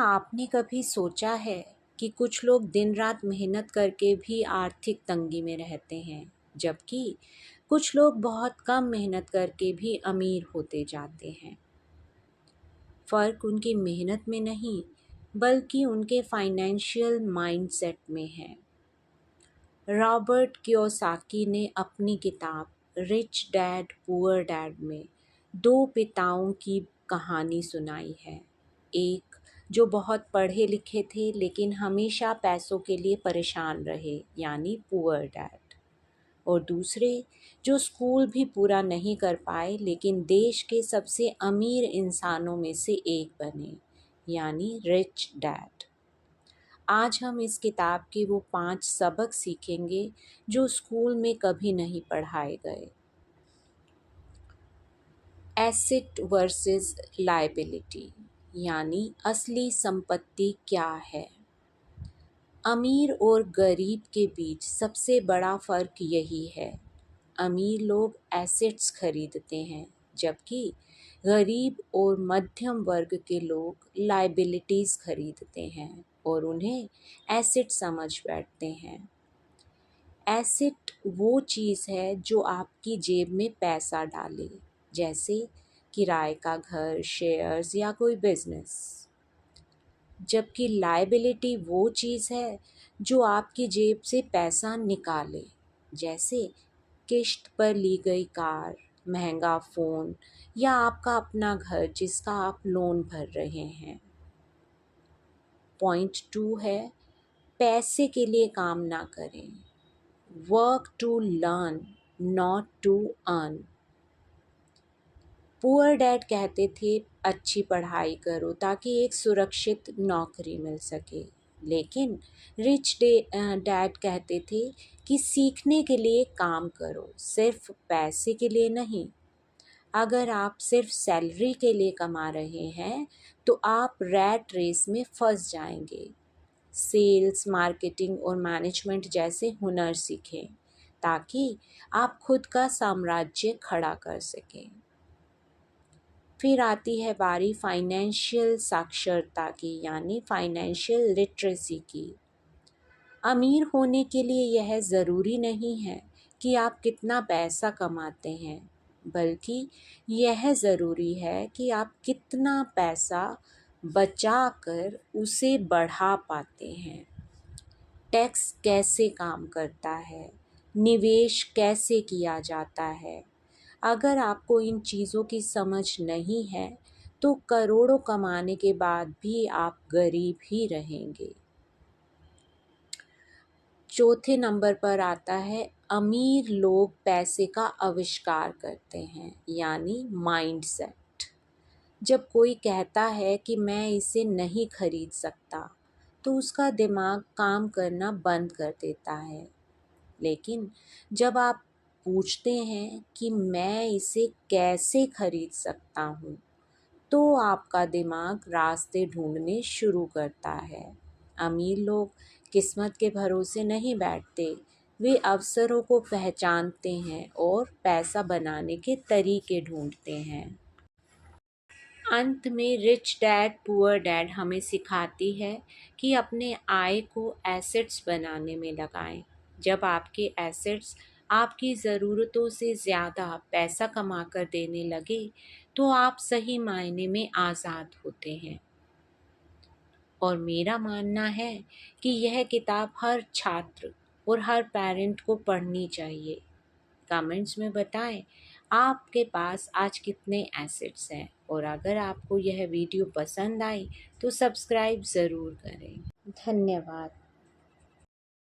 आपने कभी सोचा है कि कुछ लोग दिन रात मेहनत करके भी आर्थिक तंगी में रहते हैं, जबकि कुछ लोग बहुत कम मेहनत करके भी अमीर होते जाते हैं। फ़र्क उनकी मेहनत में नहीं, बल्कि उनके फाइनेंशियल माइंडसेट में है। रॉबर्ट कियोसाकी ने अपनी किताब रिच डैड पुअर डैड में दो पिताओं की कहानी सुनाई है। एक जो बहुत पढ़े लिखे थे लेकिन हमेशा पैसों के लिए परेशान रहे, यानी पुअर डैड, और दूसरे जो स्कूल भी पूरा नहीं कर पाए लेकिन देश के सबसे अमीर इंसानों में से एक बने, यानी रिच डैड। आज हम इस किताब के वो 5 सबक सीखेंगे जो स्कूल में कभी नहीं पढ़ाए गए। एसेट वर्सेस लायबिलिटी, यानी असली संपत्ति क्या है। अमीर और गरीब के बीच सबसे बड़ा फ़र्क यही है। अमीर लोग एसेट्स खरीदते हैं, जबकि गरीब और मध्यम वर्ग के लोग लायबिलिटीज़ खरीदते हैं और उन्हें एसेट समझ बैठते हैं। एसेट वो चीज़ है जो आपकी जेब में पैसा डाले, जैसे किराए का घर, शेयर्स या कोई बिजनेस। जबकि लायबिलिटी वो चीज़ है जो आपकी जेब से पैसा निकाले, जैसे किश्त पर ली गई कार, महंगा फ़ोन या आपका अपना घर जिसका आप लोन भर रहे हैं। पॉइंट 2 है, पैसे के लिए काम ना करें। Work to learn, not to earn. Poor dad कहते थे अच्छी पढ़ाई करो ताकि एक सुरक्षित नौकरी मिल सके, लेकिन रिच डैड कहते थे कि सीखने के लिए काम करो, सिर्फ पैसे के लिए नहीं। अगर आप सिर्फ सैलरी के लिए कमा रहे हैं तो आप रैट रेस में फंस जाएंगे। सेल्स, मार्केटिंग और मैनेजमेंट जैसे हुनर सीखें ताकि आप खुद का साम्राज्य खड़ा कर सकें। फिर आती है बारी फाइनेंशियल साक्षरता की, यानी फाइनेंशियल लिटरेसी की। अमीर होने के लिए यह ज़रूरी नहीं है कि आप कितना पैसा कमाते हैं, बल्कि यह ज़रूरी है कि आप कितना पैसा बचा कर उसे बढ़ा पाते हैं। टैक्स कैसे काम करता है, निवेश कैसे किया जाता है। अगर आपको इन चीज़ों की समझ नहीं है तो करोड़ों कमाने के बाद भी आप गरीब ही रहेंगे। चौथे नंबर पर आता है अमीर लोग पैसे का आविष्कार करते हैं, यानी माइंडसेट। जब कोई कहता है कि मैं इसे नहीं खरीद सकता तो उसका दिमाग काम करना बंद कर देता है। लेकिन जब आप पूछते हैं कि मैं इसे कैसे खरीद सकता हूँ, तो आपका दिमाग रास्ते ढूंढने शुरू करता है। अमीर लोग किस्मत के भरोसे नहीं बैठते, वे अवसरों को पहचानते हैं और पैसा बनाने के तरीके ढूंढते हैं। अंत में रिच डैड पुअर डैड हमें सिखाती है कि अपने आय को एसेट्स बनाने में लगाएं। जब आपके एसेट्स आपकी ज़रूरतों से ज़्यादा पैसा कमा कर देने लगे तो आप सही मायने में आज़ाद होते हैं। और मेरा मानना है कि यह किताब हर छात्र और हर पेरेंट को पढ़नी चाहिए। कमेंट्स में बताएं आपके पास आज कितने एसेट्स हैं, और अगर आपको यह वीडियो पसंद आई तो सब्सक्राइब ज़रूर करें। धन्यवाद।